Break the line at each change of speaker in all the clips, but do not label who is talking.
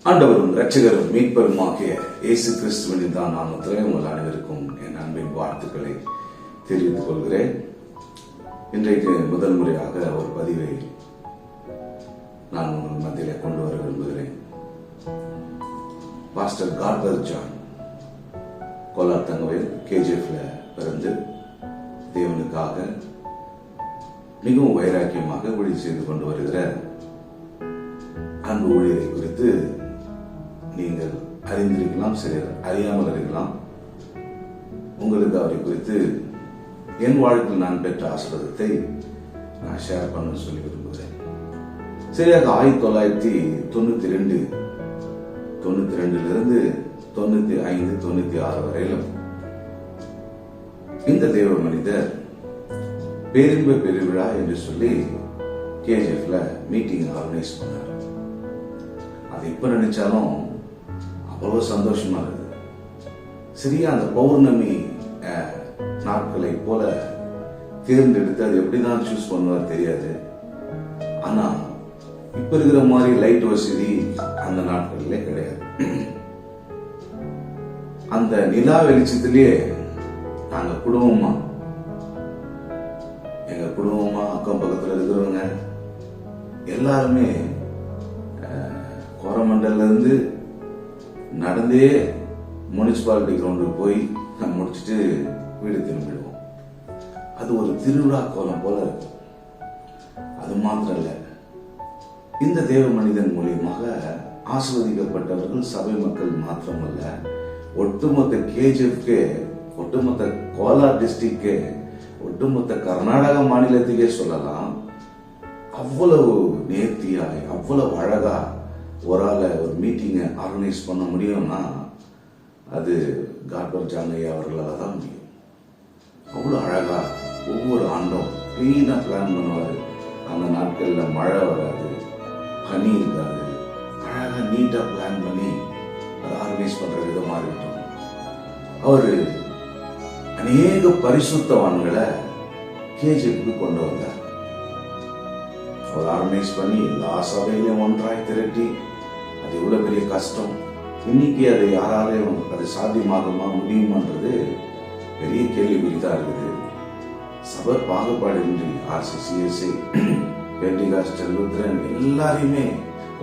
ஆண்டவரும் இரட்சகரும் மீட்பருமாகிய இயேசு கிறிஸ்துவின் தான் நாமத்திலே உங்கள் அனைவருக்கும் என் அன்பின் வாழ்த்துக்களை தெரிவித்துக் கொள்கிறேன். இன்றைக்கு முதல் முறையாக ஒரு பதிவை நான் உங்கள் மத்தியிலே கொண்டு வர விரும்புகிறேன். பாஸ்டர் கார்பர் ஜான் கோலார் தங்கவேல் கேஜிஎஃப்ல பிறந்து தேவனுக்காக மிகவும் வைராக்கியமாக ஊழியம் செய்து கொண்டு வருகிற அன்பு ஊழியரை குறித்து நீங்கள் அறிந்திருக்கலாம், சிலர் அறியாமல் இருக்கலாம். உங்களுக்கு அவரை குறித்து என் வாழ்க்கையில் நான் பெற்ற ஆசீர்வாதத்தை நான் ஷேர் பண்ண சொல்லி விரும்புகிறேன். சரியாக 1992 இருந்து 95, 96 வரையிலும் இந்த தேவ மனிதர் பேரின்ப பெருவிழா என்று சொல்லி கேஜிஎஃப்ல மீட்டிங் ஆர்கனைஸ் பண்ணார். அது இப்ப நினைச்சாலும் அவ்வளவு சந்தோஷமா இருக்குது. சரியா அந்த பௌர்ணமி நாட்களை போல தேர்ந்தெடுத்து அது எப்படிதான் சூஸ் பண்ணுவார் தெரியாது. ஆனா இப்ப இருக்கிற மாதிரி லைட் வசதி அந்த நாட்களிலே கிடையாது. அந்த நிலா வெளிச்சத்திலேயே நாங்க குடும்பமா அக்கம் பக்கத்துல இருக்கிறவங்க எல்லாருமே கோரமண்டல்ல இருந்து நடந்தே முனிசிபாலிட்டி கிரவுண்டுக்கு போய் முடிச்சுட்டு வீடு திரும்பிடுவோம். அது ஒரு திருவிழா கோலம் போல இருக்கும். அது மாத்திரம் இல்ல, இந்த தேவ மனிதன் மூலியமாக ஆசீர்வதிக்கப்பட்டவர்கள் சபை மக்கள் மாத்திரமல்ல, ஒட்டுமொத்த கேஜிஎஃப்கே, ஒட்டுமொத்த கோலார் டிஸ்ட்ரிக்டே, ஒட்டுமொத்த கர்நாடக மாநிலத்துக்கே சொல்லலாம். அவ்வளவு நேர்த்தியாய், அவ்வளவு அழகா ஒரு மீட்டிங்கை ஆர்கனைஸ் பண்ண முடியும்னா அது கார்பர் ஜான் ஐயா அவர்களால் தான் முடியும். அவ்வளவு அழகா ஒவ்வொரு ஆண்டும் கிளீனா பிளான் பண்ணுவாரு. அந்த நாட்கள்ல மழை வராது, பனி இருக்காது, அழகா நீட்டா பிளான் பண்ணி அதை ஆர்கனைஸ் பண்ற விதமா இருக்கட்டும். அவரு அநேக பரிசுத்தவான்களை கேஜிஎஃப்க்கு கொண்டு வந்தார். அவர் ஆர்கனைஸ் பண்ணி எல்லா சபையிலையும் ஒன்றாய் திரட்டி, அது எவ்வளவு பெரிய கஷ்டம். இன்னைக்கு அதை யாராலையும் அது சாத்தியமாகுமா முடியுமான்றது பெரிய கேள்விக்குறிதான் இருக்குது. சபை பாகுபாடு இன்றி RCCSA, பெண்டிகாஸ்டல், லூத்தரன் எல்லாரையுமே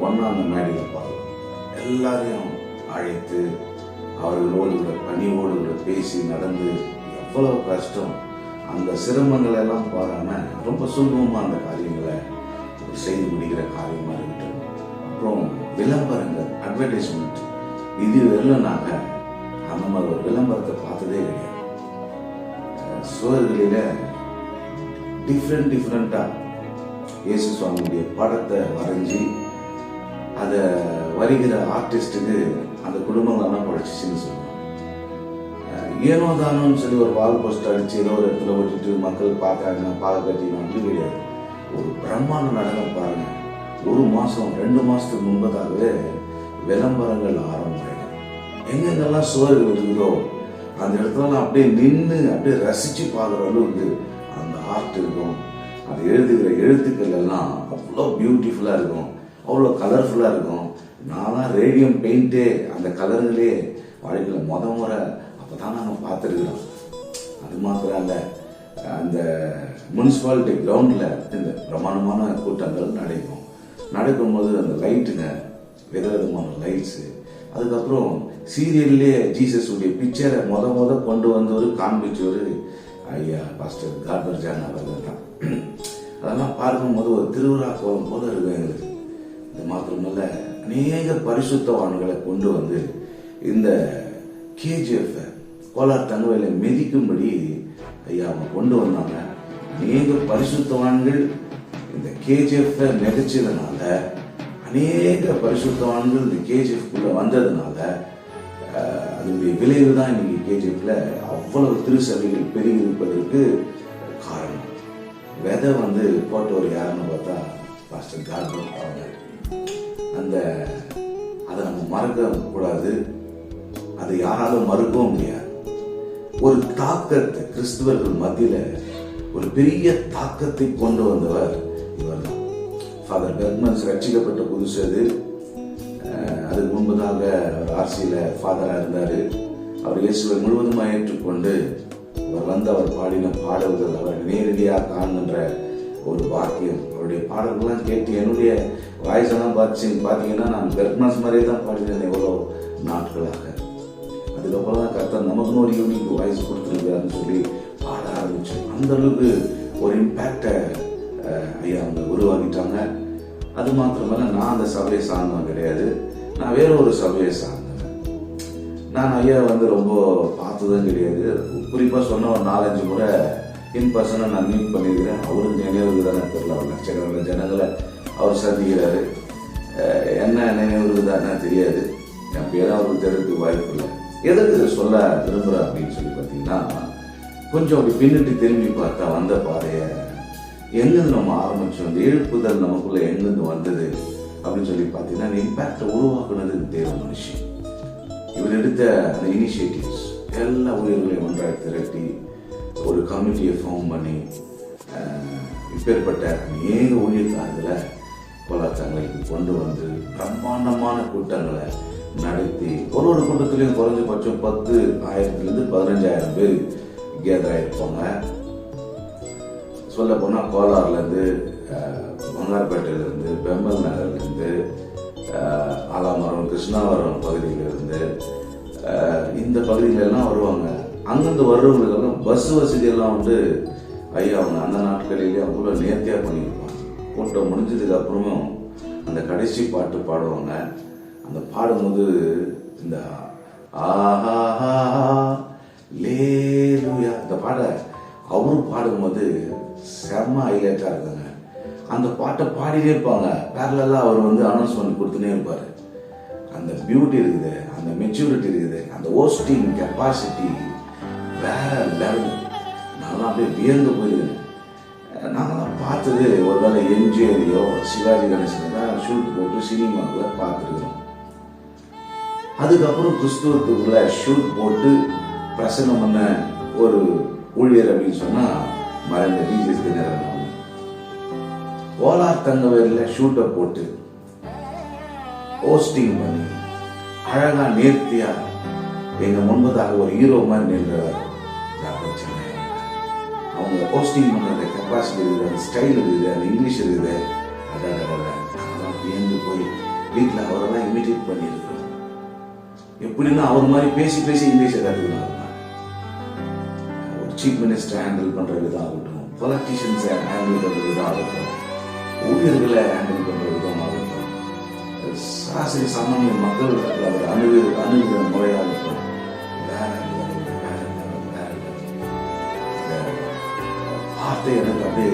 ஒன்னா அந்த மேடையில பார்க்கணும். எல்லாரையும் அழைத்து அவர்களோடு கூட பணியோடு கூட பேசி நடந்து எவ்வளவு கஷ்டம். அந்த சிரமங்கள் எல்லாம் பாராம ரொம்ப சுலபமா அந்த காரியங்களை செய்து முடிக்கிற காரியமா இருக்கட்டும். அப்புறம் விளம்பரங்கள், அட்வர்டைஸ்மெண்ட், இது வரலாம். நாங்க அந்த மாதிரி ஒரு விளம்பரத்தை பார்த்ததே கிடையாது. சுவர்களில டிஃப்ரெண்டா இயேசு சுவாமியுடைய படத்தை வரைஞ்சி அத வருகிற ஆர்டிஸ்டுக்கு அந்த குடும்பங்கள்லாம் படைச்சிச்சுன்னு சொல்லுவாங்க. ஏனோ தானோன்னு சொல்லி ஒரு வால் போஸ்ட் அடிச்சு ஏதோ ஒரு இடத்துல விட்டுட்டு மக்கள் பார்த்தாங்கன்னா பார்க்க கட்டினா அப்படி கிடையாது. ஒரு பிரம்மாண்ட நடனம் பாருங்க. 1 மாசம் 2 மாசத்துக்கு முன்பதாகவே விளம்பரங்கள் ஆரம்பிக்கும். எங்கெங்கெல்லாம் சுவர்கள் இருக்குதோ அந்த இடத்துல அப்படியே நின்று அப்படியே ரசிச்சு பார்க்குற அளவுக்கு அந்த ஆர்ட் இருக்கும். அது எழுதுகிற எழுத்துக்கள் எல்லாம் அவ்வளோ பியூட்டிஃபுல்லா இருக்கும், அவ்வளோ கலர்ஃபுல்லா இருக்கும். நான்லாம் ரேடியம் பெயிண்டே அந்த கலர்களே வாழ்க்கையில முறை அப்பதான் நாங்க பார்த்துருக்கிறோம். அது மாத்திரம் இல்ல, அந்த முனிசிபாலிட்டி கிரவுண்ட்ல இந்த பிரமாணமான கூட்டங்கள் நடக்கும்போது அந்த லைட்டுங்க, விதவிதமான லைட்ஸ், அதுக்கப்புறம் சீரியல்லே ஜீசஸ் உடைய பிக்சரை முத கொண்டு வந்தவர் காண்பிச்சவர் ஐயா பாஸ்டர் கார்பர் ஜான் அவர்கள் தான். அதெல்லாம் பார்க்கும்போது ஒரு திருவிழா கோலம் போல இருக்கும் எங்களுக்கு. இது மாத்திரமல்ல, அநேக பரிசுத்தவான்களை கொண்டு வந்து இந்த கேஜிஎஃப் கோலார் தங்கவேலை மிதிக்கும்படி ஐயா அவங்க கொண்டு வந்தாங்க. அநேக பரிசுத்தவான்கள் இந்த கேஜிஎஃப் மிதிச்சதுனால, அநேக பரிசுத்தவான்கள் இந்த கேஜிஎஃப்குள்ள வந்ததுனால அதனுடைய விளைவு தான் இன்னைக்கு கேஜிஎஃப்ல அவ்வளவு திருச்சபைகள் பெருகி இருப்பதற்கு காரணம். விதை போட்டவர் யாருன்னு பார்த்தா பாஸ்டர் கார்பர் அவங்க. அதை நம்ம மறக்க கூடாது, அதை யாராலும் மறுக்கவும் முடியாது. ஒரு தாக்கத்தை கிறிஸ்துவர்கள் மத்தியில ஒரு பெரிய தாக்கத்தை கொண்டு வந்தவர் இவர் தான். ஃபாதர் பெர்க்மன்ஸ் ரட்சிக்கப்பட்ட புதுசு. அதுக்கு வருடங்களாக அவர் ஆர்சியில ஃபாதரா இருந்தாரு. அவர் இயேசுவை முழுவதுமாக ஏற்றுக்கொண்டு அவர் வந்து அவர் பாடின பாடல்கள் அவர் நேரடியாக காண்கின்ற ஒரு பாக்கியம். அவருடைய பாடல்கள்லாம் கேட்டு என்னுடைய வாய்ஸ் எல்லாம் பார்த்தீங்கன்னா நான் பெர்க்னாஸ் மாதிரியே தான் பாடினேன் எவ்வளோ நாட்களாக. அதுக்கப்புறம் தான் கர்த்தர் நமக்குன்னு ஒரு யூனிக் வாய்ஸ் கொடுத்துருக்காருன்னு சொல்லி பாட ஆரம்பிச்சு அந்த அளவுக்கு ஒரு இம்பேக்டை ஐயா அவங்க உருவாக்கிட்டாங்க. அது மாத்திரமல்ல, நான் அந்த சபையை சார்ந்தவன் கிடையாது, நான் வேற ஒரு சபையை சார்ந்தேன். நான் ஐயா வந்து ரொம்ப பார்த்ததும் கிடையாது. குறிப்பாக சொன்ன ஒரு 4-5 முறை இன் பர்சனை நான் மீட் பண்ணியிருக்கிறேன். அவருக்கு நினைவுக்கு தானே தெரியல, அவர் லட்சக்கணக்கில் ஜனங்களை அவர் சந்திக்கிறாரு. என்ன நினைவுக்கு தானே தெரியாது, என் பேரும் அவருக்கு தெரிவிக்க வாய்ப்பு இல்லை. எதற்கு இதை சொல்ல விரும்புகிறேன் அப்படின்னு சொல்லி பார்த்தீங்கன்னா, கொஞ்சம் அப்படி பின்னிட்டு திரும்பி பார்த்தா வந்த பாதையை எங்கேருந்து நம்ம ஆரம்பிச்சோம், அந்த எழுப்புதல் நமக்குள்ள எங்கேருந்து வந்தது அப்படின்னு சொல்லி பார்த்தீங்கன்னா, அந்த இம்பேக்டை உருவாக்குனது தேவ மனுஷன். இவர் எடுத்த அந்த இனிஷியேட்டிவ்ஸ் எல்லா ஊழியர்களையும் ஒன்றாக திரட்டி ஒரு கமிட்டியை ஃபார்ம் பண்ணி இப்பேற்பட்ட அநேக ஊழியக்காரர்களை கோலாச்சாங்களுக்கு கொண்டு வந்து பிரம்மாண்டமான கூட்டங்களை நடத்தி ஒரு கூட்டத்திலையும் குறைஞ்சபட்சம் 10,000 to 15,000 பேர் கேதர் ஆகிருப்பாங்க. சொல்ல போனால் கோலார்லேருந்து, வங்காரப்பேட்டையிலேருந்து, பெம்பல் நகர்லேருந்து, ஆலாமரம், கிருஷ்ணாவரம் பகுதியிலிருந்து இந்த பகுதிகளெல்லாம் வருவாங்க. அங்கேருந்து வர்றவங்களுக்கெல்லாம் பஸ் வசதியெல்லாம் வந்து ஐயா அவங்க அந்த நாட்களிலேயே அவ்வளோ நேர்த்தியாக பண்ணியிருப்பாங்க. கூட்டம் முடிஞ்சதுக்கு அப்புறமும் அந்த கடைசி பாட்டு பாடுவாங்க. அந்த பாடும்போது இந்த ஆஹா லேலுயா இந்த பாட்டை அவரும் பாடும்போது செம்ம ஹைலைட்டாக இருக்காங்க. அந்த பாட்டை பாடிட்டே இருப்பாங்க. பேரலாக அவர் வந்து அனௌன்ஸ்மெண்ட் கொடுத்துனே இருப்பார். அந்த பியூட்டி இருக்குது, அந்த மெச்சூரிட்டி இருக்குது, அந்த ஹோஸ்டிங் கெப்பாசிட்டி வேற லெவல். நாங்களாம் அப்படியே வியந்து போயிருக்கேன். நாங்களாம் பார்த்தது ஒருவேளை எம்ஜிஆரையோ சிவாஜி கணேசன் தான் ஷூட் போட்டு சினிமாவில் பார்த்துருக்குறோம். அதுக்கப்புறம் கிறிஸ்துவத்துக்குள்ள ஷூட் போட்டு பிரசங்கம் பண்ண ஒரு ஊழியர் அப்படின்னு சொன்னா மறைந்த டிஜிஎஸ் தினகரன். கோலார் தங்கவேலில் ஷூட்டை போட்டு ஹோஸ்டிங் பண்ணி அழகா நேர்த்தியா எங்க முன்பதாக ஒரு ஹீரோ மாதிரி நின்றார். அவங்க ஹோஸ்டிங் பண்ணுற கெப்பாசிட்டி இருக்குது, அந்த ஸ்டைல் இருக்குது, அந்த இங்கிலீஷ் இருக்குது. அதெல்லாம் வியந்து போய் வீட்டில் அவரெல்லாம் இமிட்டேட் பண்ணியிருக்கிறோம். எப்படின்னா அவர் மாதிரி பேசி பேசி இங்கிலீஷை கற்றுக்கணும். ஒரு சீஃப் மினிஸ்டர் ஹேண்டில் பண்ற விதம் ஆகட்டும், பொலிட்டிஷியன்ஸை ஹேண்டில் பண்ற விதம் ஆகட்டும், ஊழியர்களை ஹேண்டில் பண்ற விதம் ஆகட்டும், சராசரி சாமானிய மக்கள் அவர் அணுகிற முறையாகட்டும், வார்த்தை எனக்கு அப்படியே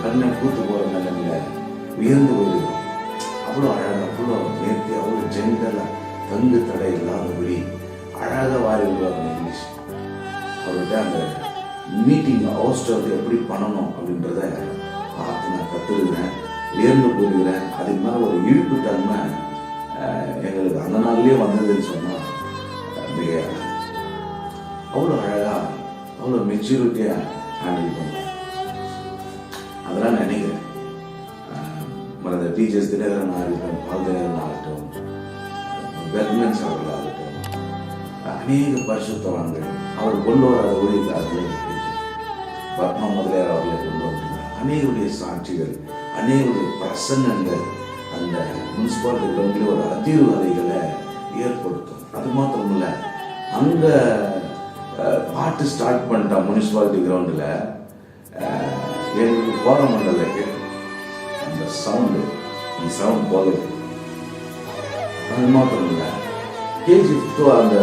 கண்ணை பூத்து போற நிலைமையில உயர்ந்து போயிடும். அவ்வளோ அழகா, அவ்வளோ நேர்த்தி, அவ்வளோ ஜென்டலா, தங்கு தடை இல்லாதபடி அழகாக வாரி விடுவாங்க இங்கிலீஷ். அவர்கிட்ட அந்த மீட்டிங் ஹோஸ்ட் எப்படி பண்ணணும் அப்படின்றத பார்த்து நான் கற்றுருக்கிறேன், உயர்ந்து போயிருக்கிறேன். அதுக்கு மேலே ஒரு இழுப்பு தன்மை எங்களுக்கு அந்த நாள்லேயே வந்ததுன்னு சொன்னால் மிக அவ்வளோ அழகாக, அவ்வளோ மெச்சூரிட்டியாக ஹேண்டில் பண்ணுவேன். அதெல்லாம் நினைக்கிறேன். மற்ற டீச்சர்ஸ் தினகரன் ஆகட்டும், பால் தினகரன் ஆகட்டும், பெர்க்மன்ஸ் அவர்களாகட்டும், அநேக பரிசுத்தவான்கள் அவர் கொண்டு வராத ஊழியக்காரர்களை பத்மா முதலியார் அவர்களை கொண்டு வந்தார். அநேகருடைய சாட்சிகள், அநேகருடைய பிரசங்கங்கள் அந்த முனிசிபாலிட்டி கிரவுண்டில் ஒரு அதிர்வலைகளை ஏற்படுத்தும். அது மாத்திரம் இல்லை, அங்க பாட்டு ஸ்டார்ட் பண்ணிட்டா முனிசிபாலிட்டி கிரவுண்டில் எங்களுக்கு கோரமண்டல கேட்கும் அந்த சவுண்ட் போகுது. அது மாத்திரம் இல்லை, KG5 அந்த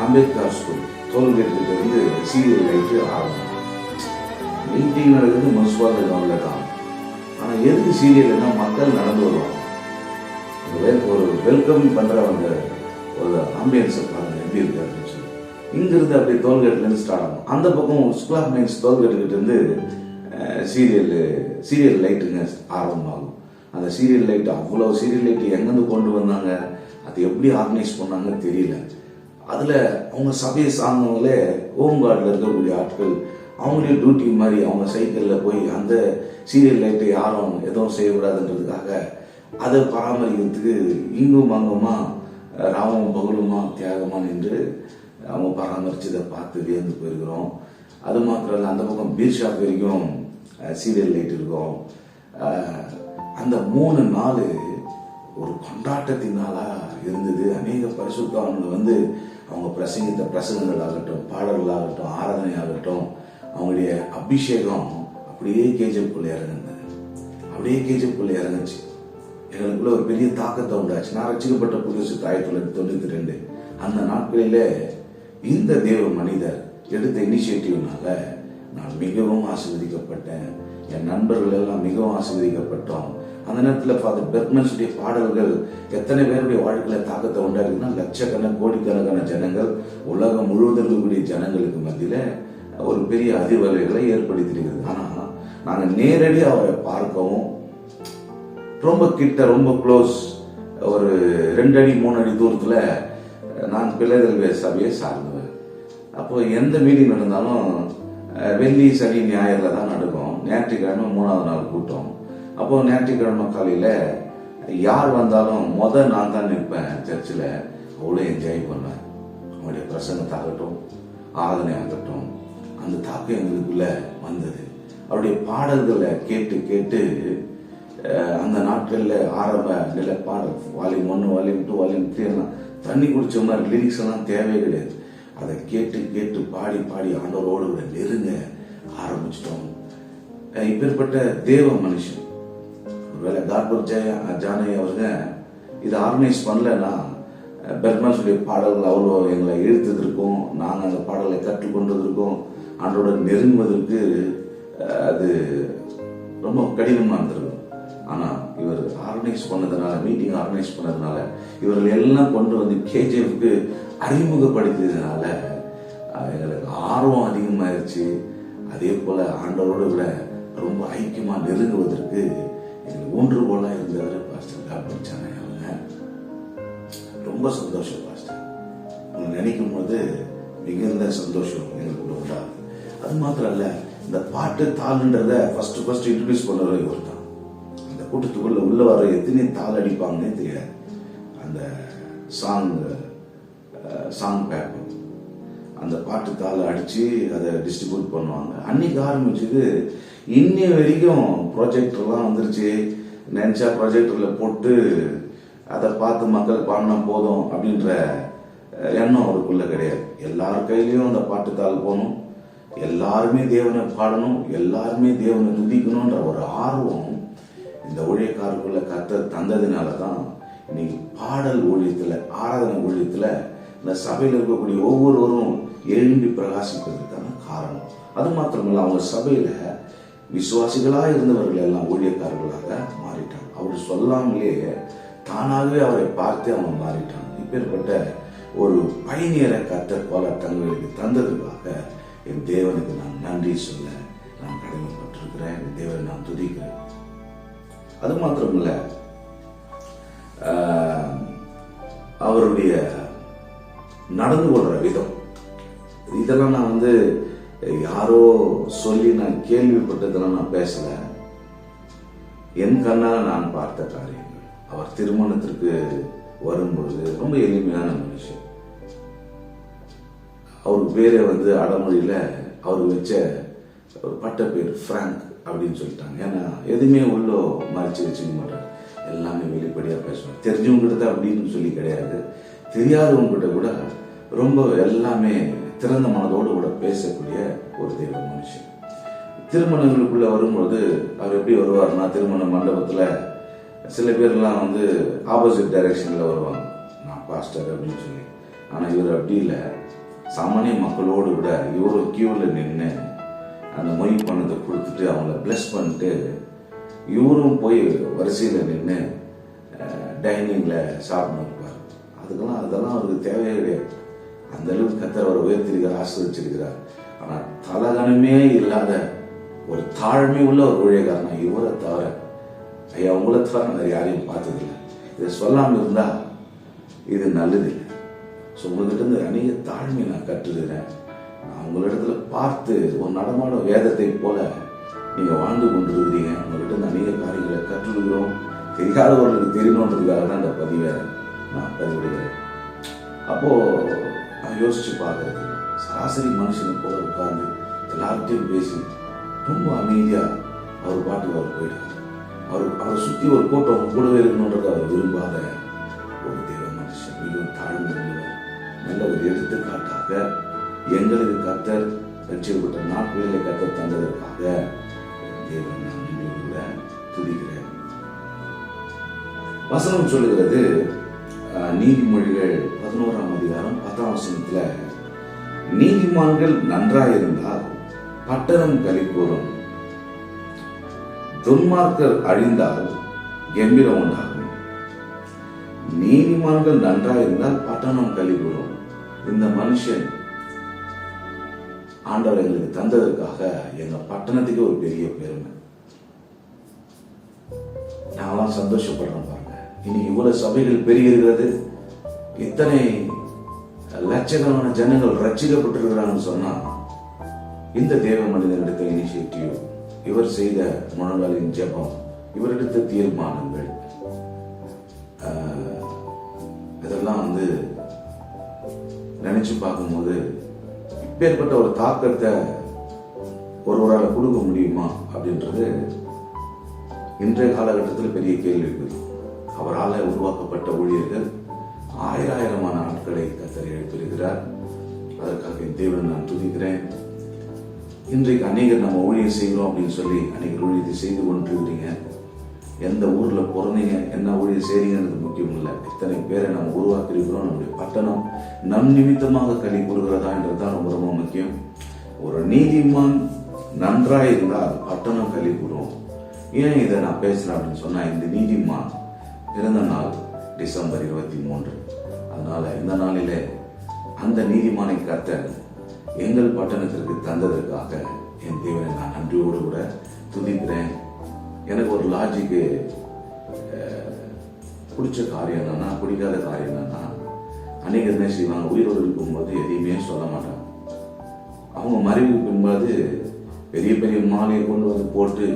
அம்பேத்கர் ஸ்கூல் டோல்கேட்கிட்ட இருந்து சீரியல் லைட்டு ஆகும். மீட்டிங் நடக்குது முனிசிபாலிட்டி கிரவுண்டில் தான். ஆனால் எதுக்கு சீரியல்னா மக்கள் நடந்து வருவாங்க. ஒரு வெல்கம் பண்ணுற அந்த ஒரு ஆம்பியன்ஸை பாருங்க எப்படி இருக்கு அப்படின்னு சொல்லி இங்கிருந்து அப்படியே டோல்கேட்லேருந்து ஸ்டார்ட் ஆகும். அந்த பக்கம் ஸ்கூல் ஆஃப் மைன்ஸ் டோல்கேட்டுக்கிட்ட இருந்து சீரியல் லைட்டுங்க ஆரம்பமாகும். அந்த சீரியல் லைட், அவ்வளோ சீரியல் லைட்டு எங்கேருந்து கொண்டு வந்தாங்க, அது எப்படி ஆர்கனைஸ் பண்ணாங்கன்னு தெரியல. அதில் அவங்க சபையை சார்ந்தவங்களே ஹோம் கார்டில் இருக்கக்கூடிய ஆட்கள் அவங்களே டியூட்டி மாதிரி அவங்க சைக்கிளில் போய் அந்த சீரியல் லைட்டை யாரும் எதுவும் செய்யக்கூடாதுன்றதுக்காக அதை பராமரிக்கிறதுக்கு இங்கும் அங்குமா ராமம் பகலுமா தியாகமா நின்று அவங்க பராமரிச்சதை பார்த்து வியந்து போயிருக்கிறோம். அது மாத்திரம் இல்லை, அந்த பக்கம் பீர் ஷாப் வரைக்கும் சீரியல் லைட் இருக்கும். அந்த 3 நாள் ஒரு கொண்டாட்டத்தின் நாளா இருந்தது. அநேக பரிசுத்தவான்கள் அவங்க பிரசங்கித்த பிரசங்கங்கள் ஆகட்டும், பாடல்கள் ஆகட்டும், ஆராதனை ஆகட்டும், அவங்களுடைய அபிஷேகம் அப்படியே கேஜிஎஃப்குள்ள இறங்குனது. அப்படியே கேஜிஎஃப்குள்ள இறங்குச்சு. எங்களுக்குள்ள ஒரு பெரிய தாக்கத்தை உண்டாச்சு. நான் ரசிக்கப்பட்ட புதுசு 1992 அந்த நாட்களில இந்த தேவ மனிதர் எடுத்த இனிஷியேட்டிவ்னால நான் மிகவும் ஆசீர்வதிக்கப்பட்டேன். என் நண்பர்கள் எல்லாம் மிகவும் ஆசீர்வதிக்கப்பட்டோம். அந்த நேரத்தில் ஃபாதர் பெர்க்மன்ஸுடைய பாடல்கள் எத்தனை பேருடைய வாழ்க்கையில தாக்கத்தை உண்டாக்குதுன்னா, லட்சக்கணக்கான கோடிக்கணக்கான ஜனங்கள், உலகம் முழுவதும் இருக்கக்கூடிய ஜனங்களுக்கு மத்தியில ஒரு பெரிய அதிர்வலைகளை ஏற்படுத்தியிருக்கிறது. ஆனா நாங்கள் நேரடியாக அவரை பார்க்கவும் ரொம்ப கிட்ட, ரொம்ப க்ளோஸ், ஒரு 2 அடி 3 அடி தூரத்துல நான் பிள்ளைதல்வே சபையை சார்ந்தவர். அப்போ எந்த மீட்டிங் நடந்தாலும் வெள்ளி சனி ஞாயிறுல தான் நடக்கும். ஞாயிற்றுக்கிழமை 3ஆவது நாள் கூட்டம். அப்போ ஞாயிற்றுக்கிழமை காலையில யார் வந்தாலும் நான் தான் நிற்பேன் சர்ச்சில். அவ்வளோ என்ஜாய் பண்ணேன். அவங்களுடைய பிரசங்கத்தாகட்டும், ஆராதனை ஆகட்டும், அந்த தாக்கம் எங்களுக்குள்ள வந்தது. அவருடைய பாடல்களை கேட்டு கேட்டு அந்த நாட்களில் ஆரம்ப நிலை பாடல் வால்யூம் 1, வால்யூம் 2, வால்யூம் 3 எல்லாம் தண்ணி குடிச்ச மாதிரி லிரிக்ஸ் எல்லாம் தேவையே கிடையாது. அதை கேட்டு கேட்டு பாடி பாடி ஆண்டவரோடு கூட நெருங்க ஆரம்பிச்சிட்டோம். இப்பேற்பட்ட தேவ மனுஷன், ஒருவேளை காட்பர் ஜானகி அவருங்க இதை ஆர்கனைஸ் பண்ணலன்னா பெர்க்மன்ஸுடைய பாடல்கள் அவ்வளோ எங்களை இழுத்ததற்கும், நாங்கள் அந்த பாடலை கற்றுக்கொண்டதற்கும், ஆண்டோட நெருங்குவதற்கு அது ரொம்ப கடினமாக இருந்திருக்கும். ஆனால் இவர் ஆர்கனைஸ் பண்ணதுனால, மீட்டிங் ஆர்கனைஸ் பண்ணதுனால, இவர்கள் எல்லாம் கொண்டு வந்து கேஜிஎஃப்க்கு அறிமுகப்படுத்தியதுனால எங்களுக்கு ஆர்வம் அதிகமாயிருச்சு. அதே போல ஆண்டவரோடு கூட ரொம்ப ஐக்கியமா நெருங்குவதற்கு எங்களுக்கு ஊன்றுகோலா இருந்தவர் பாஸ்டர் காட்பர் ஜானகி அவங்க. ரொம்ப சந்தோஷம் பாஸ்டர், உங்களை நினைக்கும் போது மிகுந்த சந்தோஷம் எங்களுக்கு உண்டாகுது. அது மாத்திரம் இல்ல, இந்த பாட்டு தாள்ன்றத ஃபர்ஸ்ட் இன்ட்ரோடியூஸ் பண்ணவர் இவர் தான். அந்த கூட்டத்துக்குள்ள உள்ள வர எத்தனை தாள் அடிப்பாங்கன்னே தெரியாது. அந்த சாங் பேப்பர், அந்த பாட்டு தாளை அடிச்சு அதை டிஸ்ட்ரிபியூட் பண்ணுவாங்க. அன்னைக்கு ஆரம்பிச்சது இன்னைய வரைக்கும் ப்ராஜெக்டர்லாம் வந்துருச்சு. நினைச்சா ப்ராஜெக்டர்ல போட்டு அதை பார்த்து மக்கள் பாடினா போதும் அப்படின்ற எண்ணம் அவருக்குள்ள கிடையாது. எல்லார் கையிலையும் அந்த பாட்டு தாள் போகணும், எல்லாருமே தேவனை பாடணும், எல்லாருமே தேவனை துதிக்கணும்ன்ற ஒரு ஆர்வம் இந்த ஊழியக்காரருக்குள்ள கர்த்தர் தந்ததுனாலதான் இன்னைக்கு பாடல் ஊழியத்துல, ஆராதனை ஊழியத்துல இந்த சபையில் இருக்கக்கூடிய ஒவ்வொருவரும் எழும்பி பிரகாசிப்பதற்கான காரணம். அது மாத்திரமல்ல, அவங்க சபையில விசுவாசிகளா இருந்தவர்கள் எல்லாம் ஊழியக்காரர்களாக மாறிட்டாங்க. அவர் சொல்லாமலேயே தானாகவே அவரை பார்த்து அவங்க மாறிட்டாங்க. இப்பேற்பட்ட ஒரு பயணியரை கர்த்தர் பல தங்களுக்கு தந்ததுக்காக என் தேவனுக்கு நான் நன்றி சொல்ல நான் கடமைப்பட்டிருக்கிறேன். என் தேவனை நான் துதிக்கிறேன். அது மாத்திரமல்ல, அவருடைய நடந்து கொள்ற விதம், இதெல்லாம் நான் யாரோ சொல்லி நான் கேள்விப்பட்டதெல்லாம் நான் பேசல. என் கண்ணால் நான் பார்த்த காரியங்கள். அவர் திருமணத்திற்கு வரும்பொழுது ரொம்ப எளிமையான மனுஷன். அவருக்கு பேரே அடமொழியில அவர் வச்ச ஒரு பட்ட பேர் பிராங்க் அப்படின்னு சொல்லிட்டாங்க. ஏன்னா எதுவுமே உள்ள மறைச்சு வச்சுக்க மாட்டார், எல்லாமே வெளிப்படையா பேசுவார். தெரிஞ்சவங்கிட்ட அப்படின்னு சொல்லி கிடையாது, தெரியாதவங்கிட்ட கூட ரொம்ப எல்லாமே திறந்த மனதோடு கூட பேசக்கூடிய ஒரு தெய்வ மனுஷன். திருமணங்களுக்குள்ள வரும்போது அவர் எப்படி வருவார்னா, திருமண மண்டபத்துல சில பேர்லாம் ஆப்போசிட் டைரக்ஷன்ல வருவாங்க, நான் பாஸ்டர் அப்படின்னு சொல்லி. ஆனா இவர் அப்படி இல்லை, சாமானிய மக்களோடு கூட இவரும் கியூல நின்று அந்த மொய் பணத்தை கொடுத்துட்டு அவங்கள பிளஸ் பண்ணிட்டு இவரும் போய் வரிசையில நின்று டைனிங்ல சாப்பிட்டு இருப்பார். அதெல்லாம் அவருக்கு தேவையே கிடையாது. அந்த அளவுக்கு கர்த்தர் அவரை உயர்த்திருக்கிறார், ஆசீர்வதிச்சிருக்கிறார். ஆனா தலகணமே இல்லாத ஒரு தாழ்மை உள்ள ஒரு ஊழியக்காரனா இவரை தவிர, ஐயா உங்களை தவிர நான் யாரையும் பார்த்ததில்லை. இதை சொல்லாம இருந்தா இது நல்லது இல்லை. ஸோ உங்ககிட்ட இருந்து அநேக தாழ்மை நான் கற்றுக்கிறேன். நான் உங்களிடத்துல பார்த்து ஒரு நடமாடும் வேதத்தை போல நீங்க வாழ்ந்து கொண்டிருக்கிறீங்க. உங்ககிட்ட இருந்து அநேக காரியங்களை கற்றுக்கிறோம். தெரியாதவர்களுக்கு தெரியணுன்றதுக்காக தான் அந்த பதிவை நான் பதிவிடுகிறேன். அப்போ நான் யோசிச்சு பார்க்கறது, சராசரி மனுஷனை போல உட்கார்ந்து எல்லார்கிட்டையும் பேசி ரொம்ப அமைதியா அவர் பாட்டுக்கு அவர் போயிட்டார். அவரை சுற்றி ஒரு கூட்டம் கூடவே இருக்கணுன்றது அவர் விரும்பாத ஒரு தேவ மனுஷன், மிகவும் தாழ்ந்து நல்ல ஒரு எடுத்துக்காட்டாக எங்களுக்கு கர்த்தர் ரட்சிக்கப்பட்ட நாட்களிலே கர்த்தர் தந்ததற்காக தேவன் நான் கூட துதிக்கிறேன். வசனம் சொல்லுகிறது, நீதிமொழிகள் 11ஆம் அதிகாரம் 10ஆம் வசனத்துல, நீதிமான்கள் நன்றாயிருந்தால் பட்டணம் களிகூரும், துன்மார்க்கர் அழிந்தால் கம்பீரம் உண்டாகும். நீதிமான்கள் நன்றாயிருந்தால் பட்டணம் களிகூரும். இந்த மனுஷன் ஆண்டவர் எங்களுக்கு தந்ததற்காக எங்க பட்டணத்துக்கு ஒரு பெரிய பெருமை. நாங்களாம் சந்தோஷப்படுறோம் பாருங்க. இன்னைக்கு இவ்வளவு சபைகள் பெருகிறது, இத்தனை லட்சக்கணக்கான ஜனங்கள் ரட்சிக்கப்பட்டிருக்கிறாங்கன்னு சொன்னா இந்த தேவ மனிதன் எடுத்த இனிஷியேட்டிவ், இவர் செய்த முழங்காலின் ஜெபம், இவர் எடுத்த தீர்மானங்கள், இதெல்லாம் நினைச்சு பார்க்கும்போது இப்பேற்பட்ட ஒரு தாக்கத்தை ஒருவரால் கொடுக்க முடியுமா அப்படின்றது இன்றைய காலகட்டத்தில் பெரிய கேள்வி இருக்குது. அவரால் உருவாக்கப்பட்ட ஊழியர்கள் ஆயிரமான ஆட்களை கர்த்தர் எழுப்பியிருக்கிறார். அதற்காக தேவன் நான் துதிக்கிறேன். இன்றைக்கு அநேகர் நம்ம ஊழியம் செய்கிறோம் அப்படின்னு சொல்லி அநேகர் ஊழியத்தை செய்து கொண்டிருக்கிறீங்க. எந்த ஊர்ல பிறந்தீங்க, என்ன ஊழியம் செய்றீங்கன்றது முக்கியம் இல்லை. இத்தனை பேரை நம்ம உருவாக்கி இருக்கிறோம். நம்முடைய பட்டணம் நம் நிமித்தமாக களி கூறுகிறதா என்றதுதான் ரொம்ப ரொம்ப முக்கியம். ஒரு நீதிமான் நன்றாய் இருந்தால் பட்டணம் களி கூறும். ஏன் இதை நான் பேசுறேன் அப்படின்னு சொன்னா, இந்த நீதிமான் பிறந்த நாள் டிசம்பர் 23. அதனால இந்த நாளிலே அந்த நீதிமானை கர்த்தர் எங்கள் பட்டணத்திற்கு தந்ததற்காக என் தேவனை நான் நன்றியோடு கூட துதிக்கிறேன். எனக்கு ஒரு லாஜிக்கு பிடிச்ச காரியம் என்னன்னா, பிடிக்காத காரியம் என்னன்னா, அநேகர் என்ன செய்வாங்க, உயிரோடு இருக்கும்போது எதையுமே சொல்ல மாட்டாங்க. அவங்க மறைவு பின்பது பெரிய பெரிய மாலையை கொண்டு வந்து போட்டு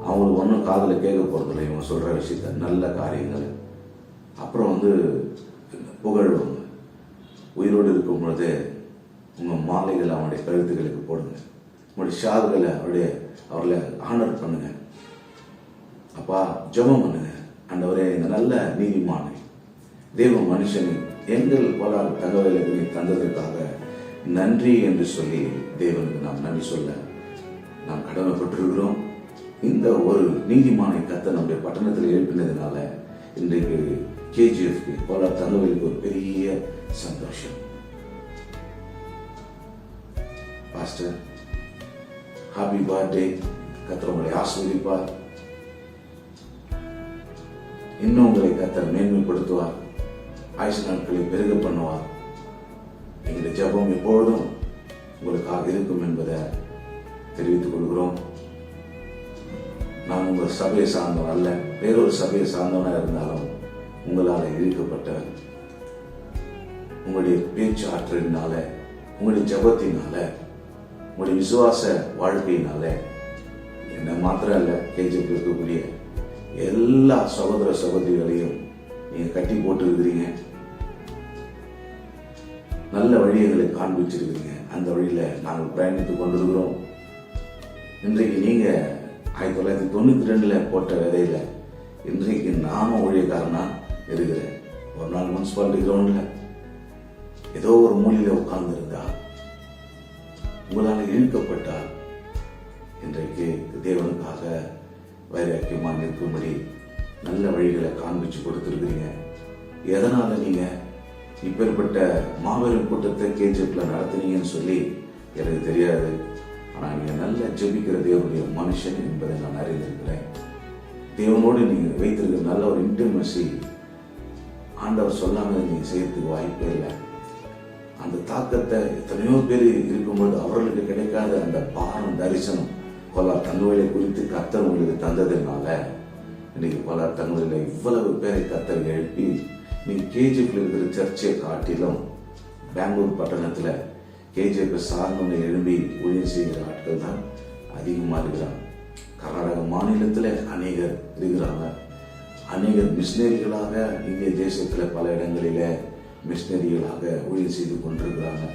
அவங்களுக்கு ஒன்றும் காதில் கேட்க போறதில்லை இவங்க சொல்ற விஷயத்த, நல்ல காரியங்கள். அப்புறம் புகழ்வாங்க. உயிரோடு இருக்கும் பொழுது உங்க மாலைகளை அவனுடைய கழுத்துகளுக்கு போடுங்க, உங்களுடைய ஷால்களை அவர்களை ஆனர் பண்ணுங்க, அப்பா ஜெபம் பண்ணுங்க. ஆண்டவரே, இந்த நல்ல நீதிமானை தேவ மனுஷனை எங்கள் பல தகவல்களை தந்ததற்காக நன்றி என்று சொல்லி தேவனுக்கு நாம் நன்றி சொல்ல நாம் கடமைப்பட்டிருக்கிறோம். இந்த ஒரு நீதிமானை கர்த்தர் நம்முடைய பட்டணத்தில் எழுப்பினதுனால இன்றைக்கு கேஜிஎஃப்க்கு பல தகவலுக்கு ஒரு பெரிய சந்தோஷம். Pastor, happy birthday. கர்த்தர் உங்களை ஆசீர்வதிப்பார். இன்னும் உங்களை கர்த்தர் மேன்மைப்படுத்துவார். ஆயுசு நாட்களை பெருக பண்ணுவார். எங்களுடைய ஜெபம் எப்பொழுதும் உங்களுக்காக இருக்கும் என்பதை தெரிவித்துக் கொள்கிறோம். நான் உங்கள் சபையை சார்ந்தவன் அல்ல, வேறொரு சபையை சார்ந்தவனாக இருந்தாலும் உங்களால் இழுக்கப்பட்ட உங்களுடைய பேச்சு ஆற்றலினால, உங்களுடைய ஜெபத்தினால, உங்களுடைய விசுவாச வாழ்க்கையினால என்ன மாத்திரம் அல்ல, கேஜிஎஃப் இருக்கக்கூடிய எல்லா சகோதர சகோதரிகளையும் நீங்க கட்டி போட்டு இருக்கிறீங்க. நல்ல வழிகளை காண்பிச்சிருக்கிறீங்க. அந்த வழியில நாங்கள் பயணித்துக் கொண்டிருக்கிறோம். இன்றைக்கு நீங்க 1992 போட்ட விதையில இன்றைக்கு நானும் ஊழியக்காரனா இருக்கிறேன். ஒரு நாள் முனிசிபாலிட்டி கிரவுண்ட்ல ஏதோ ஒரு மூலையில உட்கார்ந்து இருந்தா உங்களால் இழுக்கப்பட்டால் இன்றைக்கு தேவனுக்காக வைராக்கியமா நிற்கும்படி நல்ல வழிகளை காண்பிச்சு கொடுத்திருக்கிறீங்க. எதனால நீங்க இப்பேற்பட்ட மாபெரும் கூட்டத்தை கேஜிஎஃப்ல நடத்துனீங்கன்னு சொல்லி எனக்கு தெரியாது. ஆனா நீங்க நல்ல ஜெபிக்கிற தேவனுடைய மனுஷன் என்பதை நான் அறிந்திருக்கிறேன். தேவனோடு நீங்க வைத்திருக்கிற நல்ல ஒரு இன்டிமசி ஆண்டவர் சொல்லாம நீங்க செய்யறதுக்கு வாய்ப்பே இல்லை. அந்த தாக்கத்தை எத்தனையோ பேர் இருக்கும்போது அவர்களுக்கு கிடைக்காத அந்த பாரம் தரிசனம் பல தங்கவேலை குறித்து கர்த்தர் உங்களுக்கு தந்ததுனால இன்னைக்கு பல தங்கவேல இவ்வளவு பேரை கர்த்தர் எழுப்பி நீங்க கேஜிஎஃப்ல இருக்கிற சர்ச்சை காட்டிலும் பெங்களூர் பட்டணத்துல கேஜிஎஃப் சார்ந்தவங்க எழும்பி ஊழியம் செய்கிற ஆட்கள் தான் அதிகமா இருக்கிறாங்க. கர்நாடக மாநிலத்துல அநேகர் இருக்கிறாங்க. அநேகர் மிஷினரிகளாக இந்திய தேசத்தில் பல இடங்களில மிஷினரிகளாக ஊழியம் செய்து கொண்டிருக்கிறாங்க.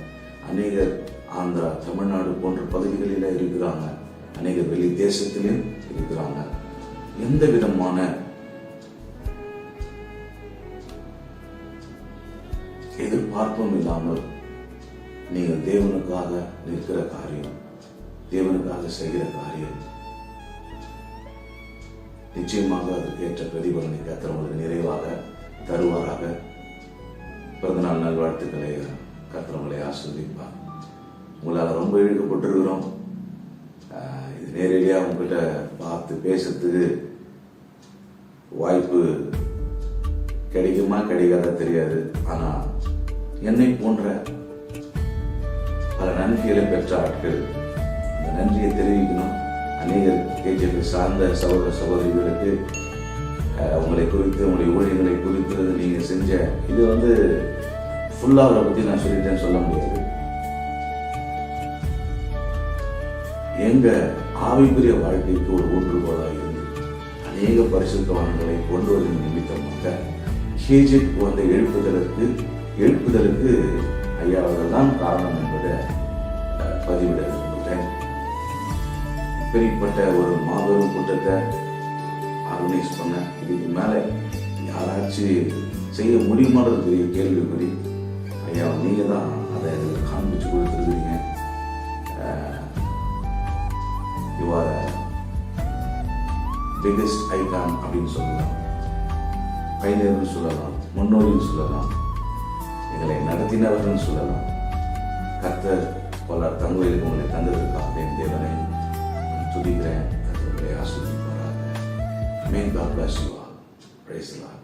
அநேகர் ஆந்திரா, தமிழ்நாடு போன்ற பகுதிகளில் இருக்கிறாங்க. அநேகர் வெளி தேசத்திலும் இருக்கிறாங்க. எந்த விதமான எதிர்பார்ப்பும் இல்லாமல் நீங்கள் தேவனுக்காக நிற்கிற காரியம், தேவனுக்காக செய்கிற காரியம், நிச்சயமாக அதற்கு ஏற்ற பிரதிபலனை கர்த்தர் உங்களுக்கு நிறைவாக தருவாராக. பிறந்தநாள் நல்வாழ்த்துக்களை கர்த்தர் உங்களை ஆசீர்வதிப்பார். உங்களால் ரொம்ப இழுக்கப்பட்டிருக்கிறோம். இது நேரடியாக உங்ககிட்ட பார்த்து பேசுறதுக்கு வாய்ப்பு கிடைக்குமா கிடைக்காத தெரியாது. ஆனால் என்னை போன்ற பல நன்றிகளை பெற்ற ஆட்கள் இந்த நன்றியை தெரிவிக்கணும். அநேகர் கேஜிஎஃப் சார்ந்த சகோதர சகோதரிகளுக்கு உங்களை குறித்து, உங்களுடைய ஊழியர்களை குறித்து நீங்கள் செஞ்ச இது ஃபுல்லாக அவரை பற்றி நான் சொல்லிட்டேன்னு சொல்ல முடியாது. எங்க ஆவிக்குரிய வாழ்க்கைக்கு ஒரு ஊன்றுகோலாக இருந்து அநேக பரிசுத்தவான்களை கொண்டு வருகிற நிமித்தமாக கேஜிஎஃப் எழுப்புதலுக்கு ஐயா அவர்கள் தான் காரணம் என்பதை பதிவிட விரும்புகிறேன். இப்படிப்பட்ட ஒரு மாபெரும் கூட்டத்தை ஆர்கனைஸ் பண்ண இதுக்கு மேலே யாராச்சும் செய்ய முடியுமான்றது பெரிய கேள்விப்படி. ஐயா நீங்கள் தான் அதை காண்பிச்சு கொடுத்துருக்கீங்க. யூ ஆர் பிகெஸ்ட் ஐகான் அப்படின்னு சொல்லலாம், பைனியர்னு சொல்லலாம், முன்னோடின்னு சொல்லலாம், எங்களை நடத்தினவர்கள் சொல்லலாம். கர்த்தர் பல தங்களுக்கு உங்களை தந்ததுக்காக என் தேவனை துதிக்கிறேன். கர்த்தரை ஆசீர்வதிப்பாராக. May God bless you all. Praise the Lord.